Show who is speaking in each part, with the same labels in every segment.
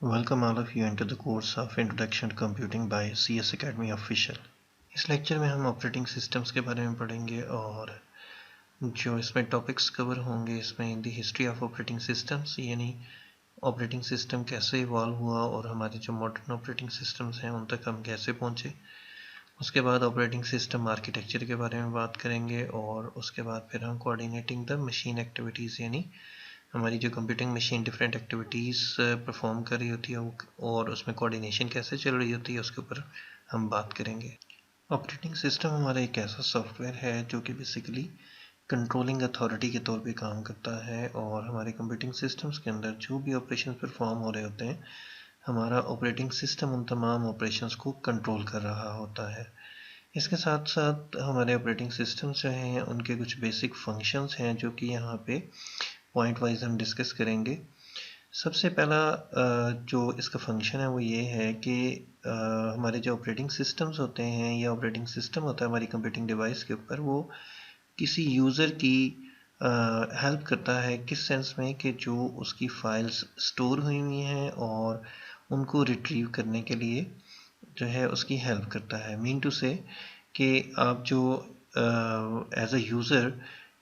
Speaker 1: Welcome all of you into the course of Introduction to Computing by CS Academy Official। इस lecture में हम operating systems के बारे में पढ़ेंगे और जो इसमें टॉपिक्स कवर होंगे इसमें the history of operating systems, यानी ऑपरेटिंग सिस्टम कैसे इवॉल्व हुआ और हमारे जो मॉडर्न ऑपरेटिंग सिस्टम्स हैं उन तक हम कैसे पहुँचे। उसके बाद ऑपरेटिंग सिस्टम आर्किटेक्चर के बारे में बात करेंगे और उसके बाद फिर हम कोऑर्डिनेटिंग द मशीन एक्टिविटीज़, यानी हमारी जो computing machine different activities perform कर रही होती है और उसमें कोऑर्डिनेशन कैसे चल रही होती है उसके ऊपर हम बात करेंगे। ऑपरेटिंग सिस्टम हमारा एक ऐसा सॉफ्टवेयर है जो कि बेसिकली कंट्रोलिंग अथॉरिटी के तौर पे काम करता है और हमारे कंप्यूटिंग सिस्टम्स के अंदर जो भी ऑपरेशन परफॉर्म हो रहे होते हैं हमारा ऑपरेटिंग सिस्टम उन तमाम ऑपरेशंस को कंट्रोल कर रहा होता है। इसके साथ साथ हमारे ऑपरेटिंग सिस्टम्स जो हैं उनके कुछ बेसिक फंक्शंस हैं जो कि यहाँ पे पॉइंट वाइज हम डिस्कस करेंगे। सबसे पहला जो इसका फंक्शन है वो ये है कि हमारे जो ऑपरेटिंग सिस्टम्स होते हैं या ऑपरेटिंग सिस्टम होता है हमारी कंप्यूटिंग डिवाइस के ऊपर, वो किसी यूज़र की हेल्प करता है। किस सेंस में कि जो उसकी फाइल्स स्टोर हुई हुई हैं और उनको रिट्रीव करने के लिए जो है उसकी हेल्प करता है। मीन टू से कि आप जो एज अ यूज़र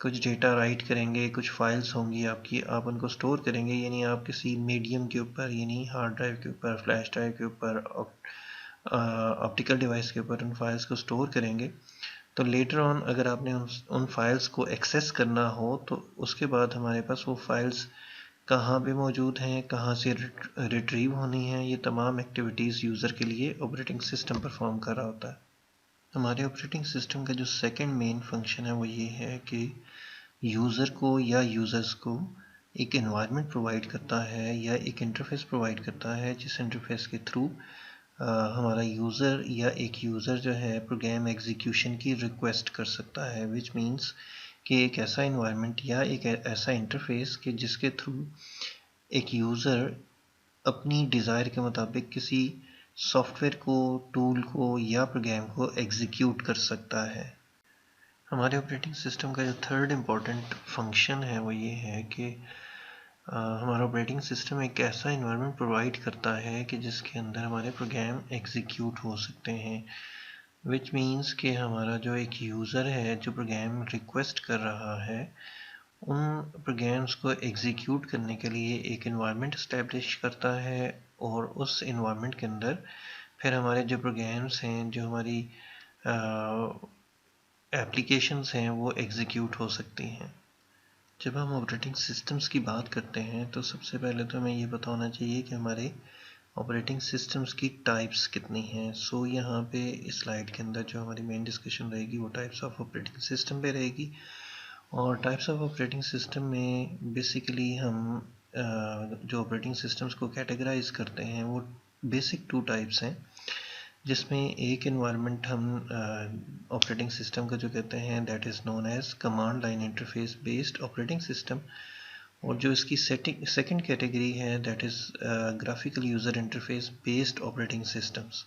Speaker 1: कुछ डेटा राइट करेंगे, कुछ फाइल्स होंगी आपकी, आप उनको स्टोर करेंगे, यानी आप किसी मीडियम के ऊपर यानी हार्ड ड्राइव के ऊपर, फ्लैश ड्राइव के ऊपर, ऑप्टिकल डिवाइस के ऊपर उन फाइल्स को स्टोर करेंगे। तो लेटर ऑन अगर आपने उन फाइल्स को एक्सेस करना हो तो उसके बाद हमारे पास वो फाइल्स कहाँ पे मौजूद हैं, कहाँ से रिट्रीव होनी है, ये तमाम एक्टिविटीज़ यूज़र के लिए ऑपरेटिंग सिस्टम परफॉर्म कर रहा होता है। हमारे ऑपरेटिंग सिस्टम का जो सेकंड मेन फंक्शन है वो ये है कि यूज़र को या यूज़र्स को एक एनवायरनमेंट प्रोवाइड करता है या एक इंटरफेस प्रोवाइड करता है जिस इंटरफेस के थ्रू हमारा यूज़र या एक यूज़र जो है प्रोग्राम एग्जीक्यूशन की रिक्वेस्ट कर सकता है, विच मीन्स कि एक ऐसा इन्वायरमेंट या एक ऐसा इंटरफेस कि जिसके थ्रू एक यूज़र अपनी डिज़ायर के मुताबिक किसी सॉफ्टवेयर को, टूल को या प्रोग्राम को एग्जीक्यूट कर सकता है। हमारे ऑपरेटिंग सिस्टम का जो थर्ड इम्पॉर्टेंट फंक्शन है वो ये है कि हमारा ऑपरेटिंग सिस्टम एक ऐसा इन्वायरमेंट प्रोवाइड करता है कि जिसके अंदर हमारे प्रोग्राम एग्जीक्यूट हो सकते हैं, विच मीन्स कि हमारा जो एक यूज़र है जो प्रोग्राम रिक्वेस्ट कर रहा है उन प्रोग्राम्स को एग्जीक्यूट करने के लिए एक इन्वायरमेंट इस्टेब्लिश करता है और उस इन्वायरमेंट के अंदर फिर हमारे जो प्रोग्राम्स हैं, जो हमारी एप्लीकेशंस हैं वो एग्जीक्यूट हो सकती हैं। जब हम ऑपरेटिंग सिस्टम्स की बात करते हैं तो सबसे पहले तो हमें ये पता होना चाहिए कि हमारे ऑपरेटिंग सिस्टम्स की टाइप्स कितनी हैं। सो यहाँ पे इस स्लाइड के अंदर जो हमारी मेन डिस्कशन रहेगी वो टाइप्स ऑफ ऑपरेटिंग सिस्टम पे रहेगी। और टाइप्स ऑफ ऑपरेटिंग सिस्टम में बेसिकली हम जो ऑपरेटिंग सिस्टम्स को कैटेगराइज करते हैं वो बेसिक टू टाइप्स हैं, जिसमें एक इन्वायरमेंट हम ऑपरेटिंग सिस्टम का जो कहते हैं that is known as command line interface based operating system, और जो इसकी सेकंड कैटेगरी है that is graphical user interface based operating systems.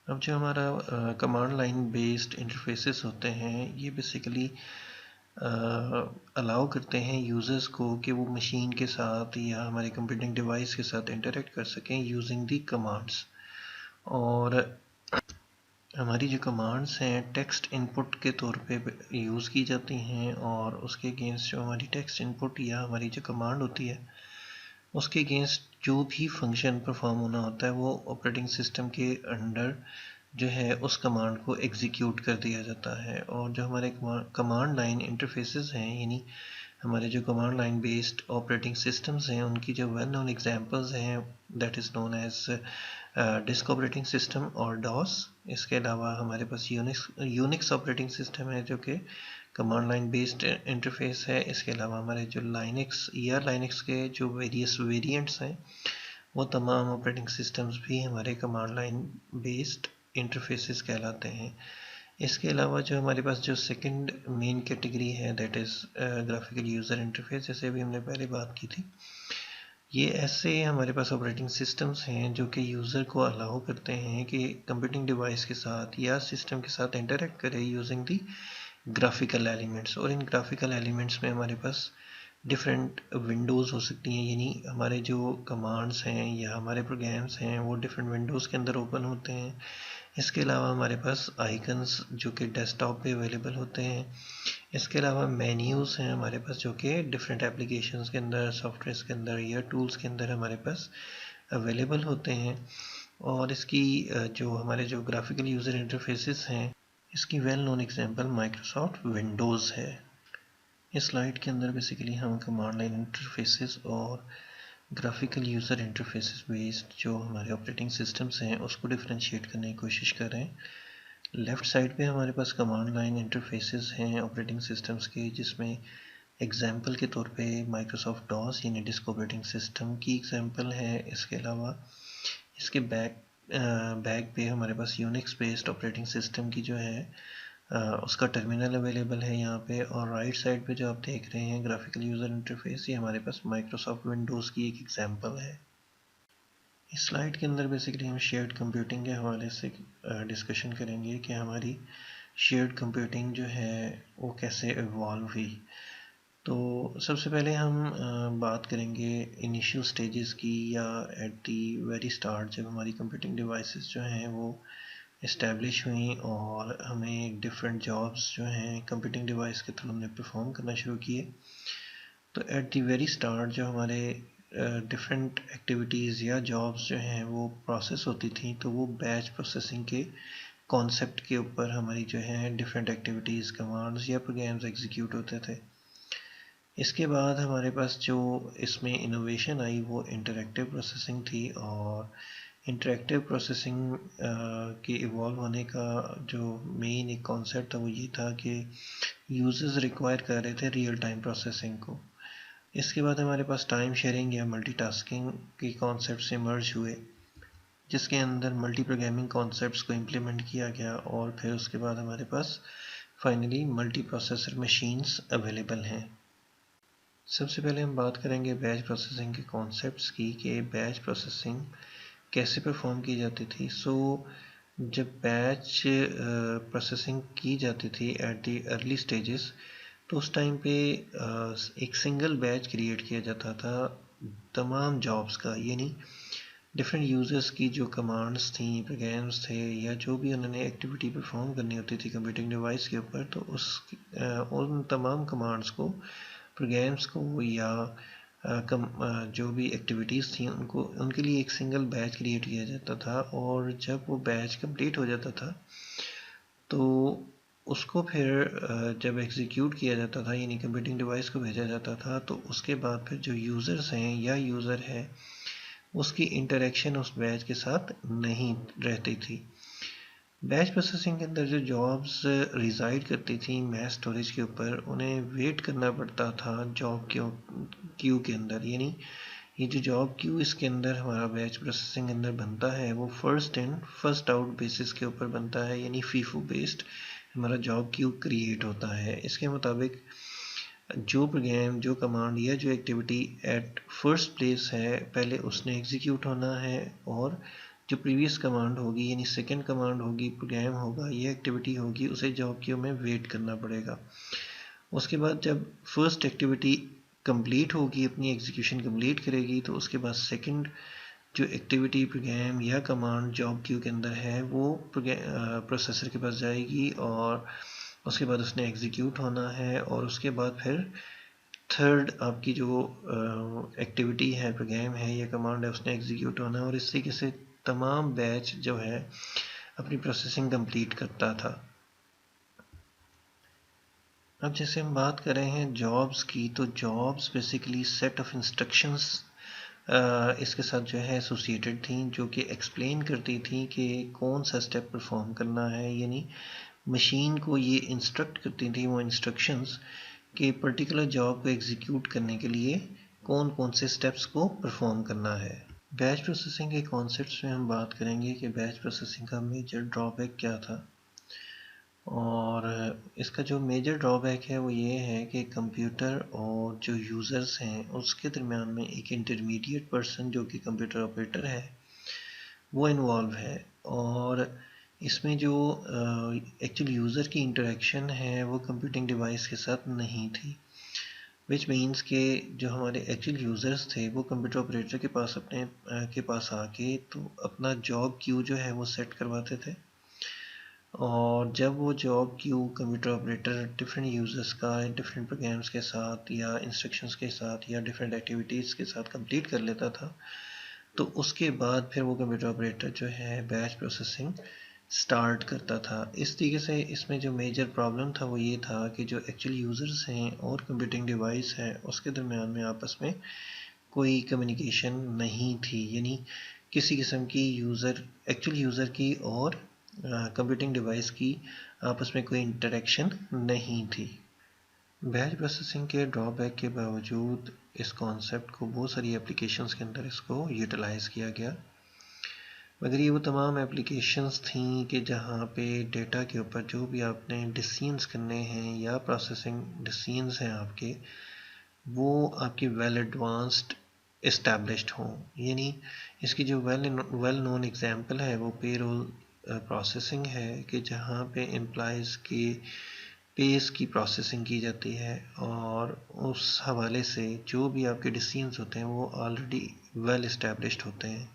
Speaker 1: अब जो हमारा कमांड लाइन बेस्ड इंटरफेसेस होते हैं ये बेसिकली अलाउ करते हैं यूज़र्स को कि वो मशीन के साथ या हमारे कंप्यूटिंग डिवाइस के साथ इंटरेक्ट कर सकें यूजिंग दी कमांड्स। और हमारी जो कमांड्स हैं टेक्स्ट इनपुट के तौर पे यूज़ की जाती हैं और उसके अगेंस्ट जो हमारी टेक्स्ट इनपुट या हमारी जो कमांड होती है उसके अगेंस्ट जो भी फंक्शन परफॉर्म होना होता है वो ऑपरेटिंग सिस्टम के अंडर जो है उस कमांड को एग्जीक्यूट कर दिया जाता है। और जो हमारे कमांड लाइन इंटरफेसेस हैं, यानी हमारे जो command line based operating systems हैं उनकी जो वेल नोन एग्जांपल्स हैं that is known as disk operating system और डॉस। इसके अलावा हमारे पास यूनिक्स ऑपरेटिंग सिस्टम है जो कि कमांड लाइन बेस्ड इंटरफेस है। इसके अलावा हमारे जो लाइनक्स या लाइनक्स के जो वेरियस वेरिएंट्स हैं वो तमाम ऑपरेटिंग सिस्टम्स भी हमारे कमांड लाइन बेस्ड इंटरफेसेस कहलाते हैं। इसके अलावा जो हमारे पास जो सेकंड मेन कैटेगरी है that is graphical user interface, जैसे भी हमने पहले बात की थी, ये ऐसे हमारे पास ऑपरेटिंग सिस्टम्स हैं जो कि यूज़र को अलाउ करते हैं कि कंप्यूटिंग डिवाइस के साथ या सिस्टम के साथ इंटरेक्ट करे यूजिंग दी ग्राफिकल एलिमेंट्स। और इन ग्राफिकल एलिमेंट्स में हमारे पास डिफरेंट विंडोज़ हो सकती हैं, यानी हमारे जो कमांड्स हैं या हमारे प्रोग्राम्स हैं वो डिफरेंट विंडोज़ के अंदर ओपन होते हैं। इसके अलावा हमारे पास आइकन्स जो कि डेस्कटॉप पे अवेलेबल होते हैं। इसके अलावा मेन्यूज़ हैं हमारे पास जो कि डिफरेंट एप्लीकेशंस के अंदर, सॉफ्टवेयर्स के अंदर या टूल्स के अंदर हमारे पास अवेलेबल होते हैं। और इसकी जो हमारे जो ग्राफिकल यूज़र इंटरफेसेस हैं, इसकी well known example Microsoft Windows है। इस स्लाइड के अंदर बेसिकली हम कमांड लाइन इंटरफेसेस और ग्राफिकल यूज़र इंटरफेसेस बेस्ड जो हमारे ऑपरेटिंग सिस्टम्स हैं उसको डिफरेंशिएट करने की कोशिश कर रहे हैं। लेफ़्ट साइड पे हमारे पास कमांड लाइन इंटरफेसेस हैं ऑपरेटिंग सिस्टम्स के, जिसमें एग्जाम्पल के तौर पे माइक्रोसॉफ्ट डॉस यानी डिस्क ऑपरेटिंग सिस्टम की एग्जाम्पल है। इसके अलावा इसके बैक पे हमारे पास यूनिक्स बेस्ड ऑपरेटिंग सिस्टम की जो है उसका टर्मिनल अवेलेबल है यहाँ पे। और राइट साइड पे जो आप देख रहे हैं ग्राफिकल यूज़र इंटरफेस, ये हमारे पास माइक्रोसॉफ्ट विंडोज़ की एक एग्जाम्पल है। इस स्लाइड के अंदर बेसिकली हम शेयर्ड कंप्यूटिंग के हवाले से डिस्कशन करेंगे कि हमारी शेयर्ड कंप्यूटिंग जो है वो कैसे इवॉल्व हुई। तो सबसे पहले हम बात करेंगे इनिशियल स्टेजेस की, या एट दी वेरी स्टार्ट जब हमारी कंप्यूटिंग डिवाइसेस जो हैं वो इस्टेब्लिश हुई और हमें डिफरेंट जॉब्स जो हैं कंप्यूटिंग डिवाइस के थ्रू हमने परफॉर्म करना शुरू किए। तो एट दी वेरी स्टार्ट जो हमारे डिफरेंट एक्टिविटीज़ या जॉब्स जो हैं वो प्रोसेस होती थी, तो वो बैच प्रोसेसिंग के कॉन्सेप्ट के ऊपर हमारी जो है डिफरेंट एक्टिविटीज़, कमांड्स या प्रोग्राम्स एग्जीक्यूट होते थे। इसके बाद हमारे पास जो इसमें इनोवेशन आई वो इंटरैक्टिव प्रोसेसिंग थी। और इंटरैक्टिव प्रोसेसिंग के इवॉल्व होने का जो मेन एक कॉन्सेप्ट था वो ये था कि यूजर्स रिक्वायर कर रहे थे रियल टाइम प्रोसेसिंग को। इसके बाद हमारे पास टाइम शेयरिंग या मल्टीटास्किंग के कॉन्सेप्ट्स इमर्ज हुए, जिसके अंदर मल्टी प्रोग्रामिंग कॉन्सेप्ट्स को इम्प्लीमेंट किया गया। और फिर उसके बाद हमारे पास finally multi processor machines available हैं। सबसे पहले हम बात करेंगे बैच प्रोसेसिंग के कॉन्सेप्ट्स की, कि बैच प्रोसेसिंग कैसे परफॉर्म की जाती थी। जब बैच प्रोसेसिंग की जाती थी एट दी अर्ली स्टेजेस, तो उस टाइम पे एक सिंगल बैच क्रिएट किया जाता था तमाम जॉब्स का, यानी डिफरेंट यूज़र्स की जो कमांड्स थी, प्रोग्राम्स थे, या जो भी उन्होंने एक्टिविटी परफॉर्म करनी होती थी कंप्यूटिंग डिवाइस के ऊपर, तो उन तमाम कमांड्स को, प्रोग्राम्स को या जो भी एक्टिविटीज़ थी उनको, उनके लिए एक सिंगल बैच क्रिएट किया जाता था। और जब वो बैच कंप्लीट हो जाता था तो उसको फिर जब एग्जीक्यूट किया जाता था, यानी कंप्यूटिंग डिवाइस को भेजा जाता था, तो उसके बाद फिर जो यूज़र्स हैं या यूज़र है उसकी इंटरेक्शन उस बैच के साथ नहीं रहती थी। बैच प्रोसेसिंग के अंदर जो जॉब्स रिजाइड करती थी मैश स्टोरेज के ऊपर, उन्हें वेट करना पड़ता था जॉब क्यू के अंदर। यानी ये जो जॉब क्यू इसके अंदर हमारा बैच प्रोसेसिंग अंदर बनता है वो first in first out basis के ऊपर बनता है, यानी फीफो बेस्ड हमारा जॉब क्यू क्रिएट होता है। इसके मुताबिक जो प्रोग्राम, जो कमांड या जो एक्टिविटी एट फर्स्ट प्लेस है पहले उसने एग्जीक्यूट होना है, और जो प्रीवियस कमांड होगी यानी सेकंड कमांड होगी, प्रोग्राम होगा, ये एक्टिविटी होगी, उसे जॉब क्यू में वेट करना पड़ेगा। उसके बाद जब फर्स्ट एक्टिविटी कंप्लीट होगी, अपनी एग्जीक्यूशन कंप्लीट करेगी, तो उसके बाद सेकंड जो एक्टिविटी, प्रोग्राम या कमांड जॉब क्यू के अंदर है वो प्रोसेसर के पास जाएगी और उसके बाद उसने एग्जीक्यूट होना है। और उसके बाद फिर थर्ड आपकी जो एक्टिविटी है, प्रोग्राम है या कमांड है, उसने एग्जीक्यूट होना है। और इस तरीके से तमाम बैच जो है अपनी प्रोसेसिंग कंप्लीट करता था। अब जैसे हम बात कर रहे हैं जॉब्स की, तो jobs basically set of instructions इसके साथ जो है एसोसिएटेड थी, जो कि एक्सप्लेन करती थी कि कौन सा स्टेप परफॉर्म करना है। यानी मशीन को ये इंस्ट्रक्ट करती थी वो इंस्ट्रक्शंस कि पर्टिकुलर जॉब को एग्जीक्यूट करने के लिए कौन कौन से स्टेप्स को परफॉर्म करना है। बैच प्रोसेसिंग के कॉन्सेप्ट्स में हम बात करेंगे कि बैच प्रोसेसिंग का मेजर ड्रॉबैक क्या था। और इसका जो मेजर ड्रॉबैक है वो ये है कि कंप्यूटर और जो यूज़र्स हैं उसके दरमियान में एक इंटरमीडिएट पर्सन जो कि कंप्यूटर ऑपरेटर है वो इन्वॉल्व है। और इसमें जो एक्चुअल यूज़र की इंटरेक्शन है वो कंप्यूटिंग डिवाइस के साथ नहीं थी। विच मीन्स के जो हमारे एक्चुअल यूज़र्स थे वो कंप्यूटर ऑपरेटर के पास के पास आके तो अपना जॉब क्यू जो है वो सेट करवाते थे, और जब वो job queue computer operator different users का डिफरेंट प्रोग्राम्स के साथ या इंस्ट्रक्शंस के साथ या डिफरेंट एक्टिविटीज़ के साथ कंप्लीट कर लेता था, तो उसके बाद फिर वो कंप्यूटर ऑपरेटर जो है बैच प्रोसेसिंग स्टार्ट करता था। इस तरीके से इसमें जो मेजर प्रॉब्लम था वो ये था कि जो एक्चुअल यूज़र्स हैं और कंप्यूटिंग डिवाइस है उसके दरमियान में आपस में कोई कम्युनिकेशन नहीं थी, यानी किसी किस्म की एक्चुअल यूज़र की और कंप्यूटिंग डिवाइस की आपस में कोई इंटरेक्शन नहीं थी। बैच प्रोसेसिंग के ड्रॉबैक के बावजूद इस कॉन्सेप्ट को बहुत सारी एप्लीकेशंस के अंदर इसको यूटिलाइज़ किया गया, मगर ये वो तमाम एप्लीकेशंस थी कि जहाँ पे डेटा के ऊपर जो भी आपने डिसीजंस करने हैं या प्रोसेसिंग डिसीजंस हैं आपके, वो आपके वेल एडवांस्ड इस्टेब्लिश्ड हों। यानी इसकी जो वेल नोन एग्जांपल है वो पेरोल प्रोसेसिंग है कि जहाँ पे एम्प्लॉयज़ के पेस की प्रोसेसिंग की जाती है, और उस हवाले से जो भी आपके डिसीजंस होते हैं वो ऑलरेडी वेल इस्टेब्लिश्ड होते हैं।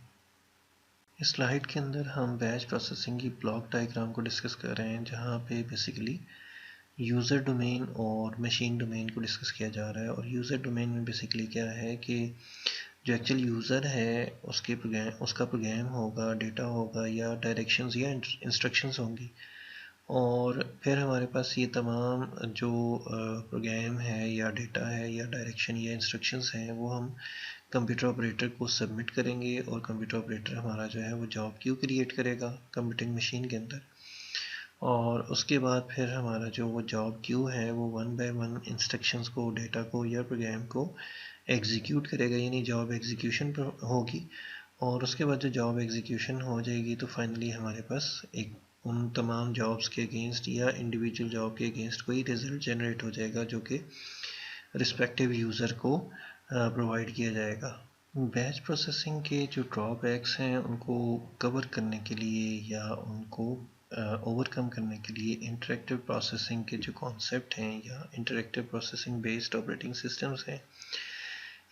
Speaker 1: इस स्लाइड के अंदर हम बैच प्रोसेसिंग की ब्लॉक डायग्राम को डिस्कस कर रहे हैं, जहाँ पे बेसिकली यूज़र डोमेन और मशीन डोमेन को डिस्कस किया जा रहा है। और यूज़र डोमेन में बेसिकली क्या है कि जो एक्चुअल यूज़र है उसका प्रोग्राम होगा, डेटा होगा या डायरेक्शंस या इंस्ट्रक्शंस होंगी, और फिर हमारे पास ये तमाम जो प्रोग्राम है या डेटा है या डायरेक्शन या इंस्ट्रक्शंस हैं वो हम कंप्यूटर ऑपरेटर को सबमिट करेंगे, और कंप्यूटर ऑपरेटर हमारा जो है वो जॉब क्यू क्रिएट करेगा कंप्यूटिंग मशीन के अंदर, और उसके बाद फिर हमारा जो वो जॉब क्यू है वो वन बाय वन इंस्ट्रक्शंस को, डेटा को या प्रोग्राम को एग्जीक्यूट करेगा, यानी जॉब एग्जीक्यूशन होगी। और उसके बाद जो जॉब एग्जीक्यूशन हो जाएगी तो फाइनली हमारे पास एक उन तमाम जॉब्स के अगेंस्ट या इंडिविजुअल जॉब के अगेंस्ट कोई रिजल्ट जनरेट हो जाएगा जो कि रिस्पेक्टिव यूज़र को प्रोवाइड किया जाएगा। बैच प्रोसेसिंग के जो ड्रॉबैक्स हैं उनको कवर करने के लिए या उनको ओवरकम करने के लिए इंटरेक्टिव प्रोसेसिंग के जो कॉन्सेप्ट हैं या interactive processing based operating systems हैं,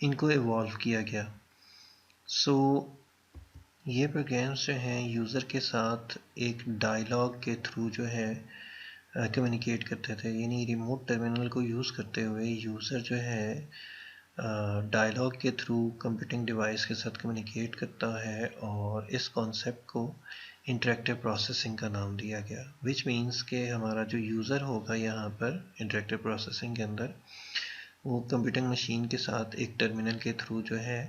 Speaker 1: इनको इवॉल्व किया गया। सो ये प्रोग्राम्स जो हैं यूज़र के साथ एक डायलॉग के थ्रू जो है कम्युनिकेट करते थे, यानी रिमोट टर्मिनल को यूज़ करते हुए यूज़र जो है डायलॉग के थ्रू कंप्यूटिंग डिवाइस के साथ कम्युनिकेट करता है, और इस कॉन्सेप्ट को इंटरेक्टिव प्रोसेसिंग का नाम दिया गया। विच मीन्स के हमारा जो यूज़र होगा यहाँ पर इंटरेक्टिव प्रोसेसिंग के अंदर, वो कंप्यूटिंग मशीन के साथ एक टर्मिनल के थ्रू जो है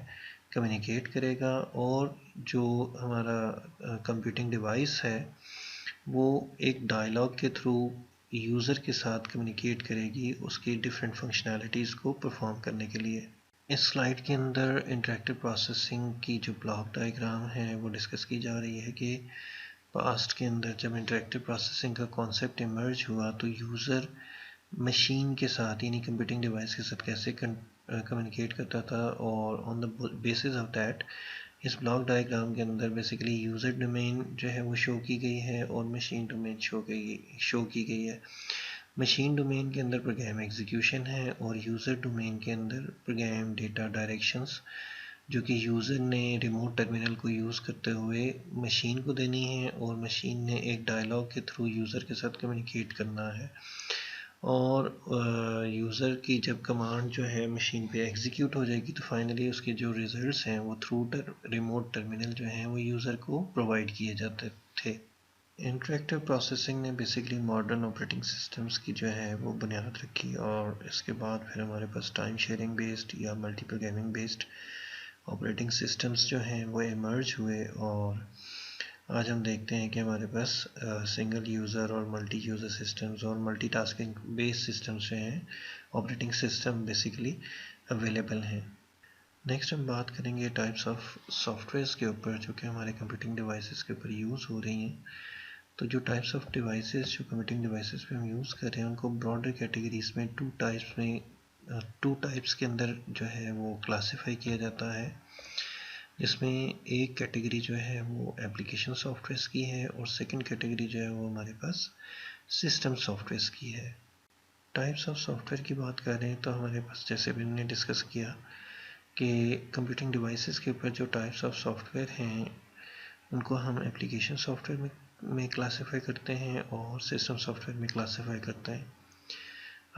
Speaker 1: कम्युनिकेट करेगा, और जो हमारा कंप्यूटिंग डिवाइस है वो एक डायलॉग के थ्रू यूज़र के साथ कम्युनिकेट करेगी उसकी डिफरेंट फंक्शनैलिटीज़ को परफॉर्म करने के लिए। इस स्लाइड के अंदर इंटरेक्टिव प्रोसेसिंग की जो ब्लॉक डायग्राम है वो डिस्कस की जा रही है कि पास्ट के अंदर जब इंटरेक्टिव प्रोसेसिंग का कॉन्सेप्ट इमर्ज हुआ तो यूज़र मशीन के साथ यानी कंप्यूटिंग डिवाइस के साथ कैसे कम्युनिकेट करता था, और on the basis of that इस ब्लॉक डायग्राम के अंदर बेसिकली यूज़र डोमेन जो है वो शो की गई है और मशीन डोमेन शो की गई है। मशीन डोमेन के अंदर प्रोग्राम एग्जीक्यूशन है, और यूज़र डोमेन के अंदर प्रोग्राम डेटा डायरेक्शंस जो कि यूज़र ने रिमोट टर्मिनल को यूज़ करते हुए मशीन को देनी है, और मशीन ने एक डायलॉग के थ्रू यूज़र के साथ कम्युनिकेट करना है, और यूज़र की जब कमांड जो है मशीन पे एग्जीक्यूट हो जाएगी तो फाइनली उसके जो रिजल्ट्स हैं वो थ्रू रिमोट टर्मिनल जो हैं वो यूज़र को प्रोवाइड किए जाते थे। इंटरेक्टिव प्रोसेसिंग ने बेसिकली मॉडर्न ऑपरेटिंग सिस्टम्स की जो है वो बुनियाद रखी, और इसके बाद फिर हमारे पास टाइम शेयरिंग बेस्ड या multi programming based operating systems जो हैं वो इमर्ज हुए, और आज हम देखते हैं कि हमारे पास सिंगल यूज़र और मल्टी यूज़र सिस्टम्स और मल्टीटास्किंग बेस्ड सिस्टम्स जो हैं ऑपरेटिंग सिस्टम बेसिकली अवेलेबल हैं। नेक्स्ट हम बात करेंगे टाइप्स ऑफ सॉफ्टवेयर्स के ऊपर जो कि हमारे कंप्यूटिंग डिवाइसेस के ऊपर यूज़ हो रही हैं। तो जो टाइप्स ऑफ डिवाइसेस जो कंप्यूटिंग डिवाइसेस पे हम यूज़ कर रहे हैं उनको ब्रॉडर कैटेगरीज में टू टाइप्स के अंदर जो है वो क्लासीफाई किया जाता है, जिसमें एक कैटेगरी जो है वो एप्लीकेशन सॉफ्टवेयर्स की है और सेकंड कैटेगरी जो है वो हमारे पास सिस्टम सॉफ्टवेयर्स की है। टाइप्स ऑफ सॉफ्टवेयर की बात करें तो हमारे पास, जैसे भी हमने डिस्कस किया कि कंप्यूटिंग डिवाइसेस के ऊपर जो टाइप्स ऑफ सॉफ्टवेयर हैं उनको हम एप्लीकेशन सॉफ्टवेयर में क्लासीफाई करते हैं और सिस्टम सॉफ्टवेयर में क्लासीफाई करते हैं।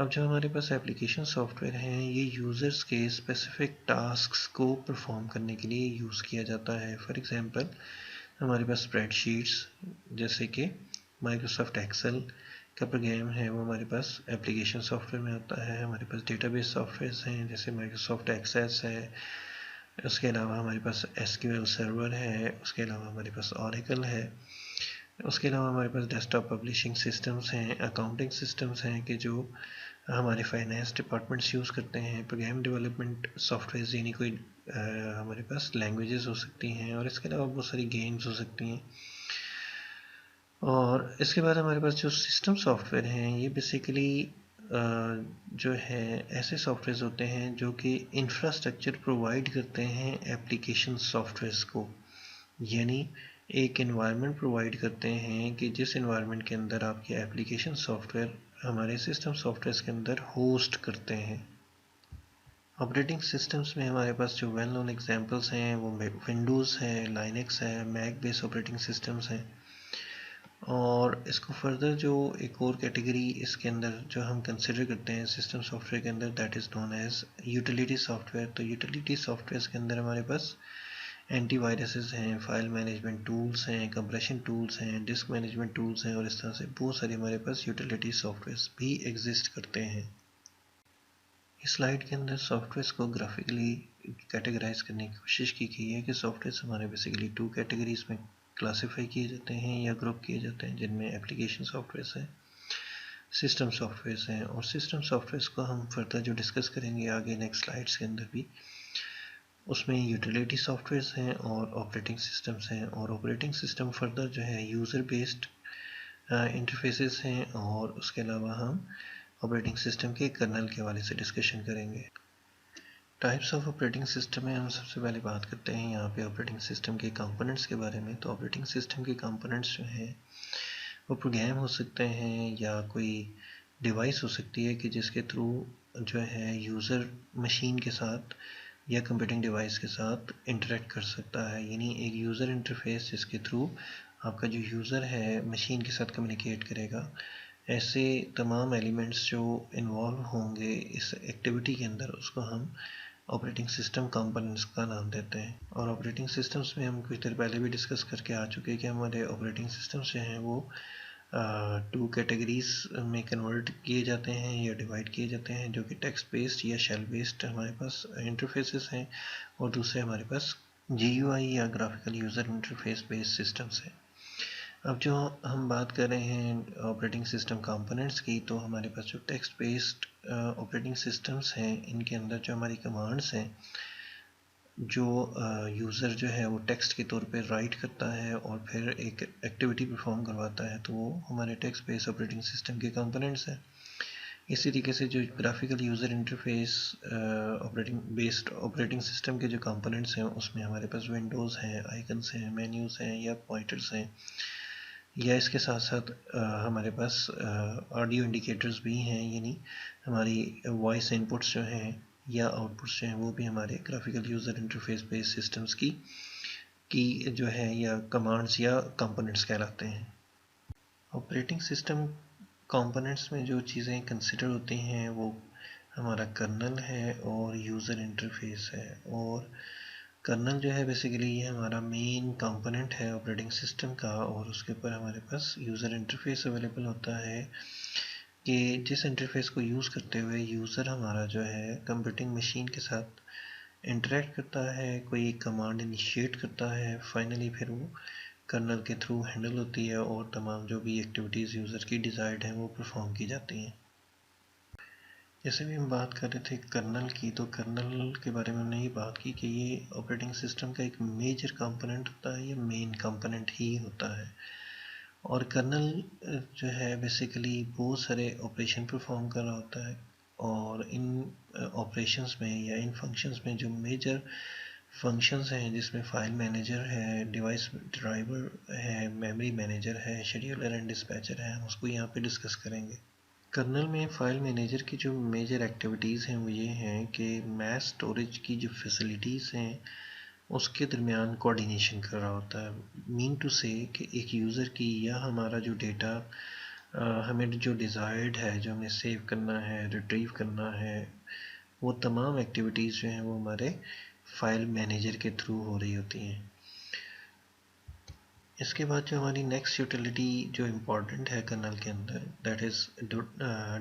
Speaker 1: अब जो हमारे पास एप्लीकेशन सॉफ्टवेयर हैं ये यूज़र्स के स्पेसिफिक टास्क्स को परफॉर्म करने के लिए यूज़ किया जाता है। फॉर एग्जांपल हमारे पास स्प्रेडशीट्स, जैसे कि माइक्रोसॉफ्ट एक्सेल का प्रोग्राम है, वो हमारे पास एप्लीकेशन सॉफ्टवेयर में आता है। हमारे पास डेटाबेस सॉफ्टवेयर हैं जैसे माइक्रोसॉफ्ट एक्सेस है, उसके अलावा हमारे पास एसक्यूएल सर्वर है, उसके अलावा हमारे पास ओरेकल है, उसके अलावा हमारे पास डेस्कटॉप पब्लिशिंग सिस्टम्स हैं, अकाउंटिंग सिस्टम्स हैं कि जो हमारे फाइनेंस डिपार्टमेंट्स यूज़ करते हैं, प्रोग्राम डेवलपमेंट सॉफ्टवेयर यानी कोई हमारे पास लैंग्वेजेस हो सकती हैं, और इसके अलावा बहुत सारी गेम्स हो सकती हैं। और इसके बाद हमारे पास जो सिस्टम सॉफ्टवेयर हैं ये बेसिकली जो है ऐसे सॉफ्टवेयर होते हैं जो कि इंफ्रास्ट्रक्चर प्रोवाइड करते हैं एप्लीकेशन सॉफ्टवेयर्स को, यानी एक इन्वायरमेंट प्रोवाइड करते हैं कि जिस इन्वायरमेंट के अंदर आपके एप्लीकेशन सॉफ्टवेयर हमारे सिस्टम सॉफ्टवेयर के अंदर होस्ट करते हैं। ऑपरेटिंग सिस्टम्स में हमारे पास जो वेल नोन एग्जांपल्स हैं वो विंडोज़ है, लाइनक्स है, मैक बेस ऑपरेटिंग सिस्टम्स हैं। और इसको फर्दर जो एक और कैटेगरी इसके अंदर जो हम कंसिडर करते हैं सिस्टम सॉफ्टवेयर के अंदर, that is known as utility software. तो यूटिलिटी सॉफ्टवेयर के अंदर हमारे पास एंटीवायरसेस हैं, फाइल मैनेजमेंट टूल्स हैं, कंप्रेशन टूल्स हैं, डिस्क मैनेजमेंट टूल्स हैं, और इस तरह से बहुत सारे हमारे पास यूटिलिटी सॉफ्टवेयर भी एग्जिस्ट करते हैं। इस स्लाइड के अंदर सॉफ्टवेयर को ग्राफिकली कैटेगराइज करने की कोशिश की गई है कि सॉफ्टवेयर हमारे बेसिकली 2 कैटेगरीज में क्लासीफाई किए जाते हैं या ग्रुप किए जाते हैं, जिनमें एप्लीकेशन सॉफ्टवेयर हैं, सिस्टम सॉफ्टवेयर हैं। और सिस्टम सॉफ्टवेयर को हम फर्दर जो डिस्कस करेंगे आगे नेक्स्ट स्लाइड्स के अंदर भी, उसमें यूटिलिटी सॉफ्टवेयर हैं और ऑपरेटिंग सिस्टम्स हैं। और ऑपरेटिंग सिस्टम फर्दर जो है यूज़र बेस्ड इंटरफेसेस हैं, और उसके अलावा हम ऑपरेटिंग सिस्टम के कर्नल के हवाले से डिस्कशन करेंगे। टाइप्स ऑफ ऑपरेटिंग सिस्टम में हम सबसे पहले बात करते हैं यहाँ पे ऑपरेटिंग सिस्टम के कंपोनेंट्स के बारे में। तो ऑपरेटिंग सिस्टम के कंपोनेंट्स जो हैं वो प्रोग्राम हो सकते हैं या कोई डिवाइस हो सकती है कि जिसके थ्रू जो है यूज़र मशीन के साथ या कंप्यूटिंग डिवाइस के साथ इंटरेक्ट कर सकता है, यानी एक यूज़र इंटरफेस जिसके थ्रू आपका जो यूज़र है मशीन के साथ कम्युनिकेट करेगा। ऐसे तमाम एलिमेंट्स जो इन्वॉल्व होंगे इस एक्टिविटी के अंदर, उसको हम ऑपरेटिंग सिस्टम कंपोनेंट्स का नाम देते हैं। और ऑपरेटिंग सिस्टम्स में हम कुछ देर पहले भी डिस्कस करके आ चुके हैं कि हमारे ऑपरेटिंग सिस्टम्स जो हैं वो 2 कैटेगरीज में कन्वर्ट किए जाते हैं या डिवाइड किए जाते हैं, जो कि टेक्स्ट बेस्ड या शेल बेस्ड हमारे पास इंटरफेसेस हैं, और दूसरे हमारे पास GUI या graphical user interface based systems हैं। अब जो हम बात कर रहे हैं ऑपरेटिंग सिस्टम कंपोनेंट्स की, तो हमारे पास जो टेक्स्ट बेस्ड ऑपरेटिंग सिस्टम्स हैं इनके अंदर जो हमारी कमांड्स हैं, जो यूज़र जो है वो टेक्स्ट के तौर पे राइट करता है और फिर एक एक्टिविटी परफॉर्म करवाता है, तो वो हमारे टेक्स्ट बेस्ड ऑपरेटिंग सिस्टम के कंपोनेंट्स हैं। इसी तरीके से जो graphical user interface operating based operating system के जो कंपोनेंट्स हैं उसमें हमारे पास विंडोज़ हैं, आइकन्स हैं, मेन्यूज़ हैं या पॉइंटर्स हैं, या इसके साथ साथ हमारे पास ऑडियो इंडिकेटर्स भी हैं, यानी हमारी वॉइस इनपुट्स जो हैं या आउटपुट्स जो हैं वो भी हमारे graphical user interface based systems की जो है या कमांड्स या कंपोनेंट्स कहलाते हैं। ऑपरेटिंग सिस्टम कंपोनेंट्स में जो चीज़ें कंसिडर होती हैं वो हमारा कर्नल है और यूज़र इंटरफेस है। और कर्नल जो है बेसिकली ये हमारा मेन कंपोनेंट है ऑपरेटिंग सिस्टम का, और उसके ऊपर हमारे पास यूज़र इंटरफेस अवेलेबल होता है कि जिस इंटरफेस को यूज़ करते हुए यूज़र हमारा जो है कंप्यूटिंग मशीन के साथ इंटरेक्ट करता है, कोई कमांड इनिशिएट करता है, फाइनली फिर वो कर्नल के थ्रू हैंडल होती है और तमाम जो भी एक्टिविटीज़ यूज़र की डिज़ायर्ड हैं वो परफॉर्म की जाती हैं। जैसे भी हम बात कर रहे थे कर्नल की, तो कर्नल के बारे में हमने ये बात की कि ये ऑपरेटिंग सिस्टम का एक मेजर कंपोनेंट होता है, ये मेन कंपोनेंट ही होता है। और कर्नल जो है बेसिकली बहुत सारे ऑपरेशन परफॉर्म कर रहा होता है, और इन ऑपरेशंस में या इन फंक्शंस में जो मेजर फंक्शंस हैं जिसमें फाइल मैनेजर है, डिवाइस ड्राइवर है, मेमोरी मैनेजर है, शेड्यूलर एंड डिस्पैचर है, हम उसको यहाँ पे डिस्कस करेंगे। कर्नल में फाइल मैनेजर की जो मेजर एक्टिविटीज़ हैं वो ये हैं कि मैस स्टोरेज की जो फैसिलिटीज़ हैं उसके दरमियान कोऑर्डिनेशन कर रहा होता है। मीन टू से कि एक यूज़र की या हमारा जो डेटा हमें जो डिज़ायर्ड है, जो हमें सेव करना है, रिट्रीव करना है, वो तमाम एक्टिविटीज़ जो हैं वो हमारे फाइल मैनेजर के थ्रू हो रही होती हैं। इसके बाद जो हमारी नेक्स्ट यूटिलिटी जो इम्पोर्टेंट है कर्नल के अंदर, दैट इज़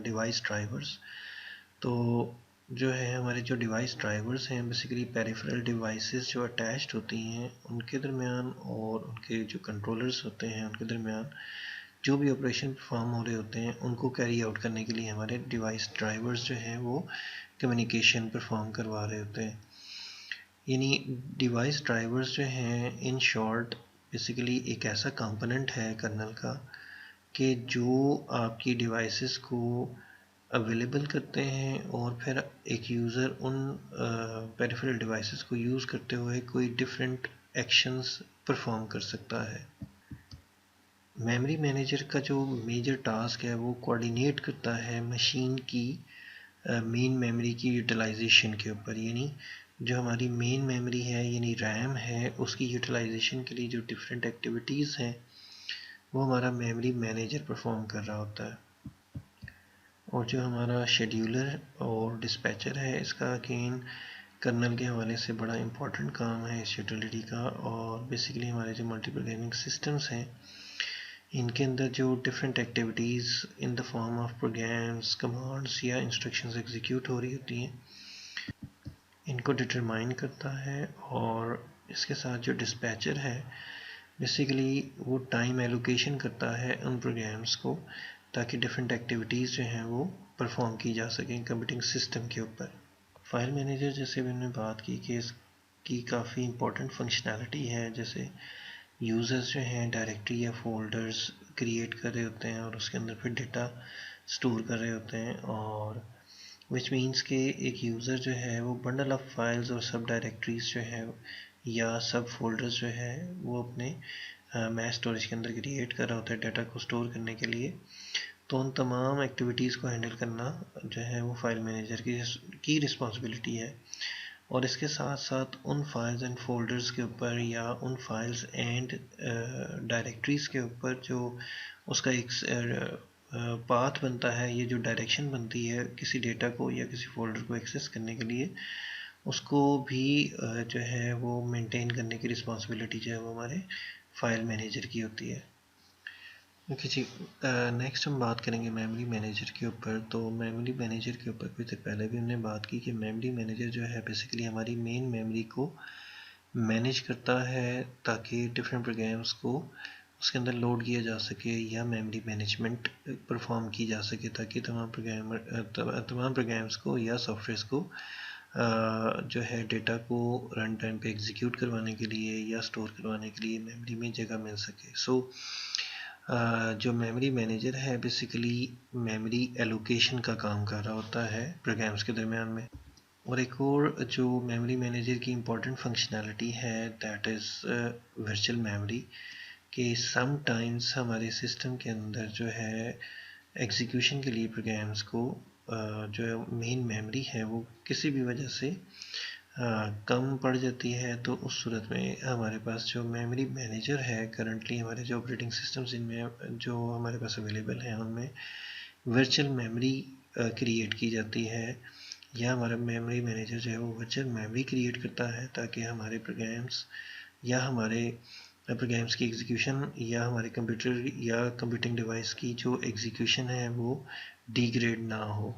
Speaker 1: डिवाइस ड्राइवर्स। तो जो है हमारे जो डिवाइस ड्राइवर्स हैं बेसिकली पेरिफेरल डिवाइसेस जो अटैच्ड होती हैं उनके दरमियान और उनके जो कंट्रोलर्स होते हैं उनके दरमियान जो भी ऑपरेशन परफॉर्म हो रहे होते हैं उनको कैरी आउट करने के लिए हमारे डिवाइस ड्राइवर्स जो हैं वो कम्युनिकेशन परफॉर्म करवा रहे होते हैं। यानी डिवाइस ड्राइवर्स जो हैं इन शॉर्ट बेसिकली एक ऐसा कंपोनेंट है कर्नल का कि जो आपकी डिवाइसेस को अवेलेबल करते हैं और फिर एक यूज़र उन पेरिफेरल डिवाइसेस को यूज़ करते हुए कोई डिफरेंट एक्शंस परफॉर्म कर सकता है। मेमोरी मैनेजर का जो मेजर टास्क है वो कोऑर्डिनेट करता है मशीन की मेन मेमोरी की यूटिलाइजेशन के ऊपर। यानी जो हमारी मेन मेमोरी है यानी रैम है उसकी यूटिलाइजेशन के लिए जो डिफरेंट एक्टिविटीज़ हैं वो हमारा मेमोरी मैनेजर परफॉर्म कर रहा होता है। और जो हमारा शेड्यूलर और डिस्पैचर है इसका अगेन कर्नल के हवाले से बड़ा इम्पोर्टेंट काम है इस यूटिलिटी का। और बेसिकली हमारे जो मल्टीप्रोग्रामिंग सिस्टम्स हैं इनके अंदर जो different activities in the form of programs, commands या इंस्ट्रक्शंस एग्जीक्यूट हो रही होती हैं इनको डिटरमाइन करता है। और इसके साथ जो डिस्पैचर है बेसिकली वो टाइम एलोकेशन करता है उन प्रोग्राम्स को ताकि डिफरेंट एक्टिविटीज़ जो हैं वो परफॉर्म की जा सकें कंप्यूटिंग सिस्टम के ऊपर। फाइल मैनेजर जैसे भी हमने बात की कि इसकी काफ़ी इंपॉर्टेंट फंक्शनैलिटी है, जैसे यूज़र्स जो हैं डायरेक्टरी या फोल्डर्स क्रिएट कर रहे होते हैं और उसके अंदर फिर डेटा स्टोर कर रहे होते हैं, और विच मीन्स कि एक यूज़र जो है वो बंडल ऑफ फाइल्स और सब डायरेक्टरीज जो है या सब फोल्डर्स जो है वो अपने मैस स्टोरेज के अंदर क्रिएट कर रहा होता है डाटा को स्टोर करने के लिए। तो उन तमाम एक्टिविटीज़ को हैंडल करना जो है वो फाइल मैनेजर की रिस्पॉन्सिबिलिटी है। और इसके साथ साथ उन फाइल्स एंड फोल्डर्स के ऊपर या उन फाइल्स एंड डायरेक्टरीज़ के ऊपर जो उसका एक पाथ बनता है, ये जो डायरेक्शन बनती है किसी डेटा को या किसी फोल्डर को एक्सेस करने के लिए, उसको भी जो है वो मेंटेन करने की रिस्पॉन्सिबिलिटी जो है वो हमारे फाइल मैनेजर की होती है। ओके जी, नेक्स्ट हम बात करेंगे मेमोरी मैनेजर के ऊपर। तो मेमोरी मैनेजर के ऊपर कुछ देर पहले भी हमने बात की कि मेमोरी मैनेजर जो है बेसिकली हमारी मेन मेमोरी को मैनेज करता है ताकि डिफरेंट प्रोग्राम्स को उसके अंदर लोड किया जा सके या मेमोरी मैनेजमेंट परफॉर्म की जा सके ताकि तमाम प्रोग्राम्स को या सॉफ्टवेयर्स को जो है डेटा को रन टाइम पे एग्जीक्यूट करवाने के लिए या स्टोर करवाने के लिए मेमोरी में जगह मिल सके। सो जो मेमोरी मैनेजर है बेसिकली मेमोरी एलोकेशन का काम कर रहा होता है प्रोग्राम्स के दरमियान में। और एक और जो मेमोरी मैनेजर की इम्पोर्टेंट फंक्शनैलिटी है दैट इज़ वर्चुअल मेमोरी, कि सम टाइम्स हमारे सिस्टम के अंदर जो है एग्जीक्यूशन के लिए प्रोग्राम्स को जो मेन मेमोरी है वो किसी भी वजह से कम पड़ जाती है। तो उस सूरत में हमारे पास जो मेमोरी मैनेजर है करंटली हमारे जो ऑपरेटिंग सिस्टम्स इनमें जो हमारे पास अवेलेबल हैं उनमें वर्चुअल मेमोरी क्रिएट की जाती है, या हमारा मेमोरी मैनेजर जो है वो वर्चुअल मेमोरी क्रिएट करता है ताकि हमारे प्रोग्राम्स या हमारे प्रोग्राम्स की एग्जीक्यूशन या हमारे कंप्यूटर या कंप्यूटिंग डिवाइस की जो एग्जीक्यूशन है वो डिग्रेड ना हो।